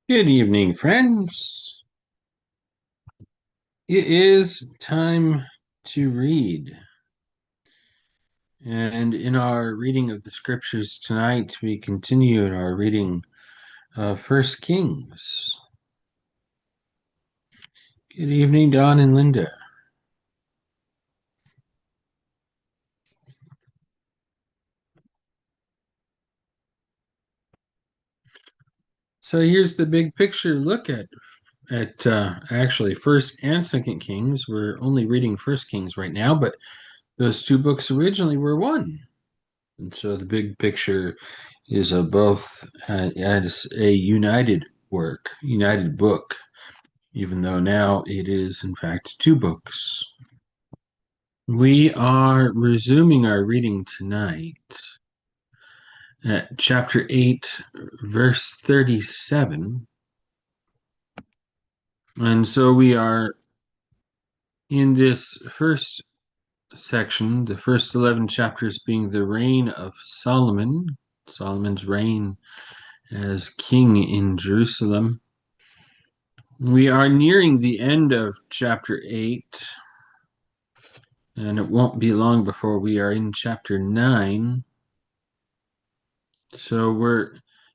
Good evening, friends. It is time to read. And in our reading of the scriptures tonight, we continue in our reading of First Kings. Good evening, Don and Linda. So here's the big picture look at actually First and Second Kings. We're only reading First Kings right now, but those two books originally were one. And so the big picture is of both as a united work, united book, even though now it is, in fact, two books. We are resuming our reading tonight at chapter 8, verse 37. And so we are in this first section, the first 11 chapters being the reign of Solomon, Solomon's reign as king in Jerusalem. We are nearing the end of chapter 8, and it won't be long before we are in chapter 9. So we're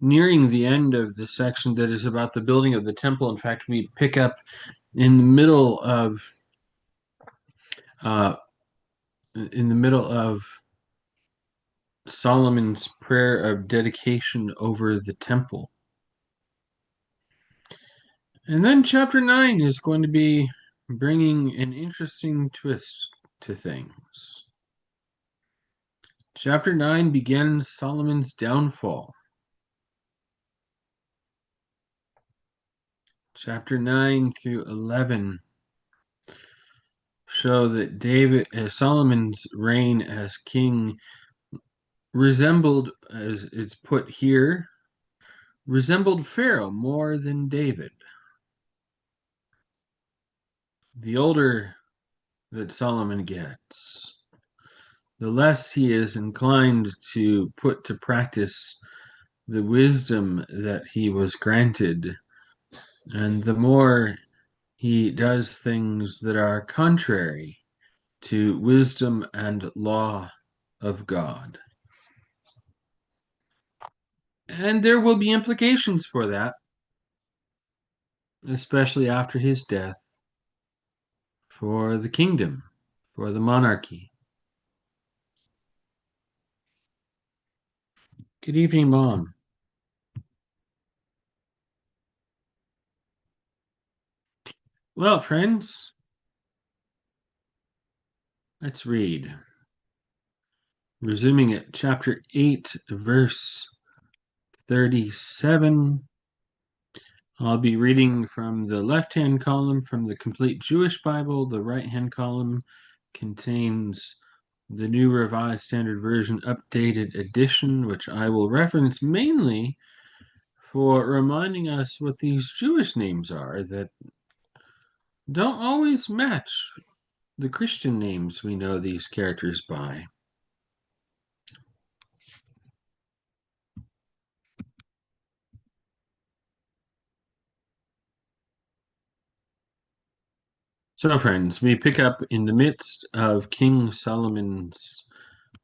nearing the end of the section that is about the building of the temple. In fact, we pick up in the middle of uh, Solomon's prayer of dedication over the temple. And then chapter 9 is going to be bringing an interesting twist to things. Chapter 9 begins Solomon's downfall. Chapter 9 through 11 show that Solomon's reign as king resembled, as it's put here, resembled Pharaoh more than David. The older that Solomon gets, the less he is inclined to put to practice the wisdom that he was granted, and the more he does things that are contrary to wisdom and law of God. And there will be implications for that, especially after his death, for the kingdom, for the monarchy. Good evening, Mom. Well, friends, let's read. Resuming at chapter 8, verse 37. I'll be reading from the left-hand column from the Complete Jewish Bible. The right-hand column contains the New Revised Standard Version Updated Edition, which I will reference mainly for reminding us what these Jewish names are that don't always match the Christian names we know these characters by. So, friends, we pick up in the midst of King Solomon's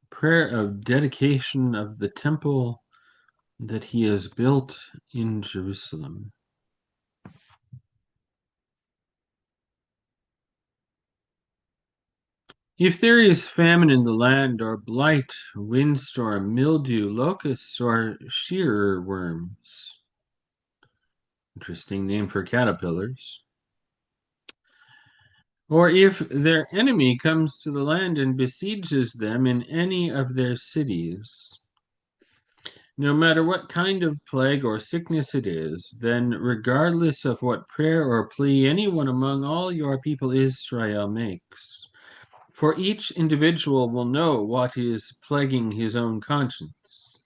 prayer of dedication of the temple that he has built in Jerusalem. If there is famine in the land, or blight, windstorm, mildew, locusts, or shearer worms, interesting name for caterpillars, or if their enemy comes to the land and besieges them in any of their cities, no matter what kind of plague or sickness it is, then regardless of what prayer or plea anyone among all your people Israel makes, for each individual will know what is plaguing his own conscience.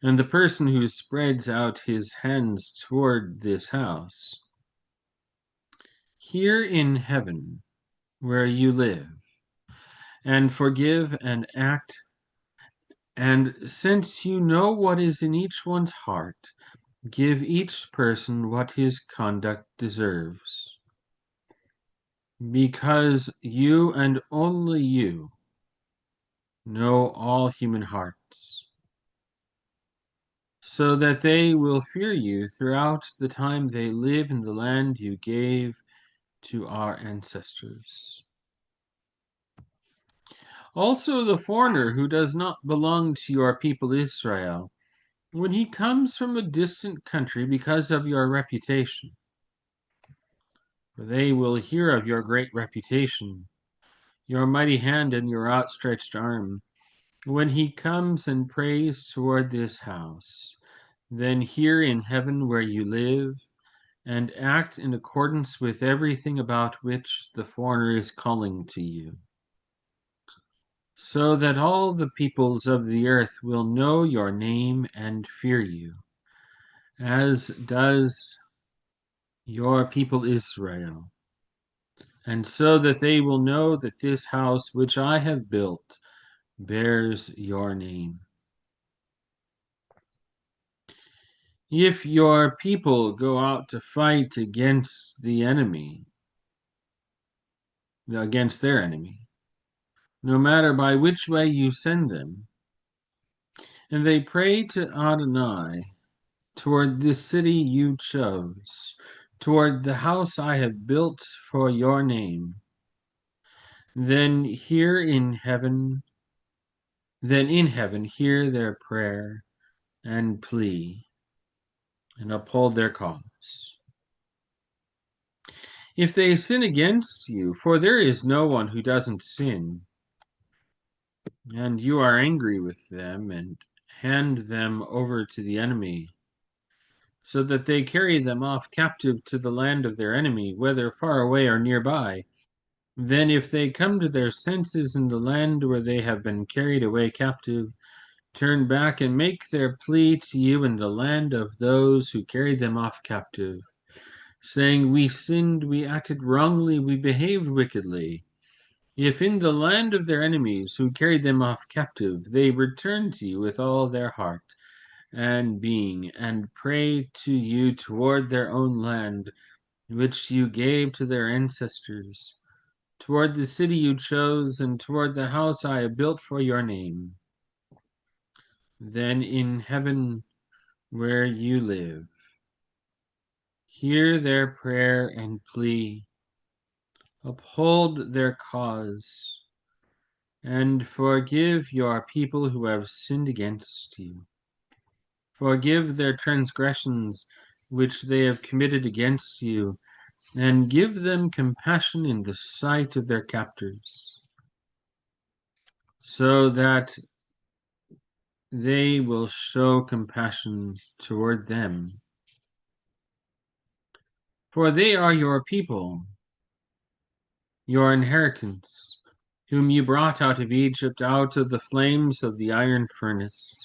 And the person who spreads out his hands toward this house, here in heaven where you live, and forgive and act, and since you know what is in each one's heart, Give each person what his conduct deserves, because you and only you know all human hearts, so that they will fear you throughout the time they live in the land you gave to our ancestors. Also, the foreigner who does not belong to your people Israel, when he comes from a distant country because of your reputation, for they will hear of your great reputation, your mighty hand and your outstretched arm, when he comes and prays toward this house, then hear in heaven where you live, and act in accordance with everything about which the foreigner is calling to you, so that all the peoples of the earth will know your name and fear you, as does your people Israel, and so that they will know that this house which I have built bears your name. If your people go out to fight against the enemy, against their enemy, no matter by which way you send them, and they pray to Adonai toward the city you chose, toward the house I have built for your name, then in heaven hear their prayer and plea, and uphold their cause. If they sin against you, for there is no one who doesn't sin, and you are angry with them and hand them over to the enemy, so that they carry them off captive to the land of their enemy, whether far away or nearby, then if they come to their senses in the land where they have been carried away captive, turn back and make their plea to you in the land of those who carried them off captive, saying, we sinned, we acted wrongly, we behaved wickedly. If in the land of their enemies who carried them off captive, they return to you with all their heart and being, and pray to you toward their own land, which you gave to their ancestors, toward the city you chose, and toward the house I have built for your name, then in heaven where you live, hear their prayer and plea, uphold their cause, and forgive your people who have sinned against you. Forgive their transgressions which they have committed against you, and give them compassion in the sight of their captors, so that they will show compassion toward them. For they are your people, your inheritance, whom you brought out of Egypt, out of the flames of the iron furnace.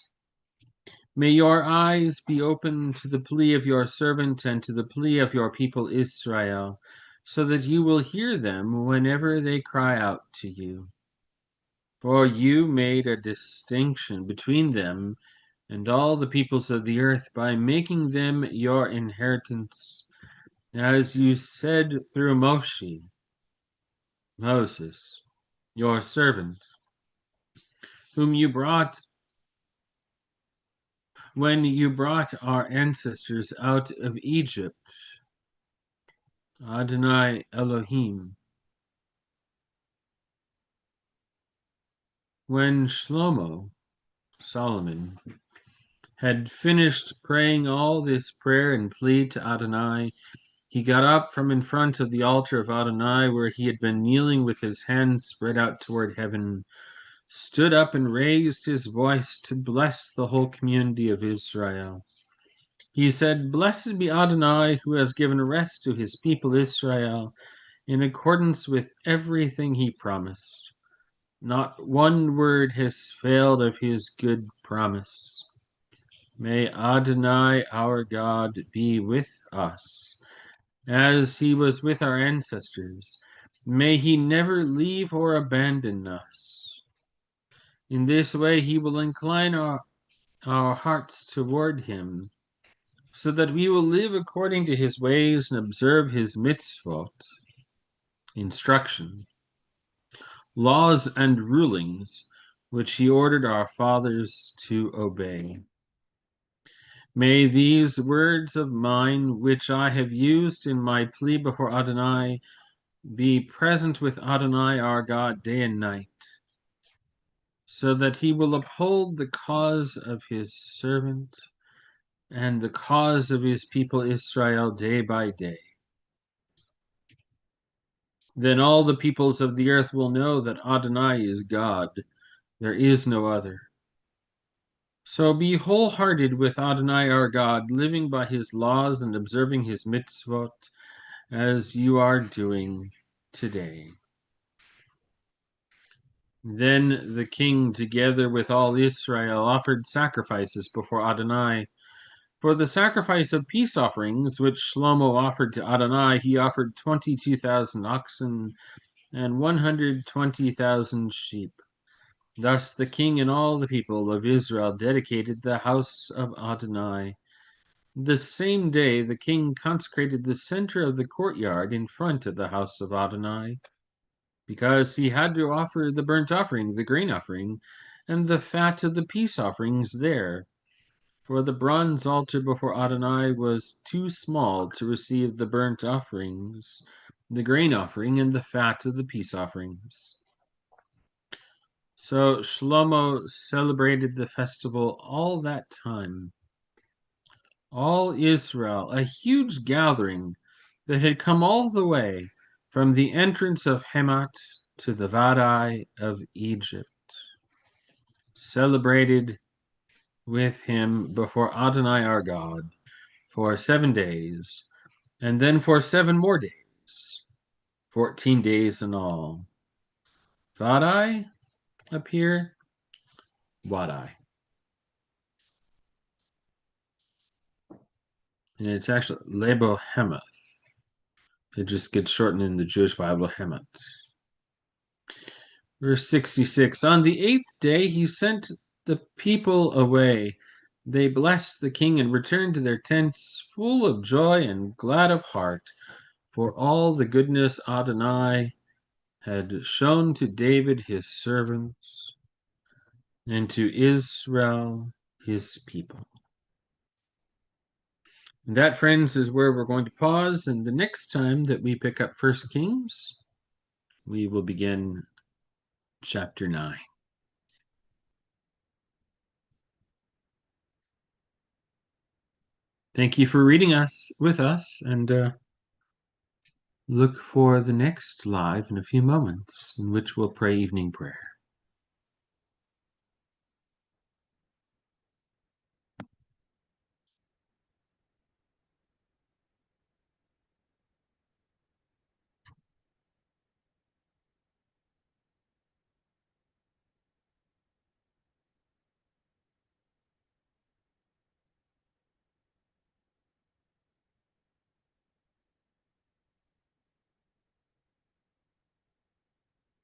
May your eyes be open to the plea of your servant and to the plea of your people Israel, so that you will hear them whenever they cry out to you. For you made a distinction between them and all the peoples of the earth by making them your inheritance, as you said through Moses, your servant, whom you brought when you brought our ancestors out of Egypt. Adonai Elohim. When Solomon, had finished praying all this prayer and plea to Adonai, he got up from in front of the altar of Adonai, where he had been kneeling with his hands spread out toward heaven, stood up and raised his voice to bless the whole community of Israel. He said, blessed be Adonai, who has given rest to his people Israel, in accordance with everything he promised. Not one word has failed of his good promise. May Adonai our God be with us, as he was with our ancestors. May he never leave or abandon us. In this way he will incline our hearts toward him, so that we will live according to his ways and observe his mitzvot, instruction, laws and rulings, which he ordered our fathers to obey. May these words of mine, which I have used in my plea before Adonai, be present with Adonai our God day and night, so that he will uphold the cause of his servant and the cause of his people Israel day by day. Then all the peoples of the earth will know that Adonai is God, there is no other. So be wholehearted with Adonai our God, living by his laws and observing his mitzvot, as you are doing today. Then the king, together with all Israel, offered sacrifices before Adonai. For the sacrifice of peace offerings, which Shlomo offered to Adonai, he offered 22,000 oxen and 120,000 sheep. Thus the king and all the people of Israel dedicated the house of Adonai. The same day the king consecrated the center of the courtyard in front of the house of Adonai, because he had to offer the burnt offering, the grain offering, and the fat of the peace offerings there. For the bronze altar before Adonai was too small to receive the burnt offerings, the grain offering, and the fat of the peace offerings. So Shlomo celebrated the festival all that time. All Israel, a huge gathering that had come all the way from the entrance of Hamat to the Vadi of Egypt, celebrated with him before Adonai our God for 7 days, and then for 7 more days, 14 days in all. Vadi up here, Wadi. And it's actually Lebo Hemath. It just gets shortened in the Jewish Bible, Hemat. Verse 66, on the 8th day he sent the people away. They blessed the king and returned to their tents full of joy and glad of heart for all the goodness Adonai had shown to David his servants and to Israel his people. And that, friends, is where we're going to pause, and the next time that we pick up 1 Kings, we will begin chapter 9. Thank you for reading with us, and look for the next live in a few moments, in which we'll pray evening prayer.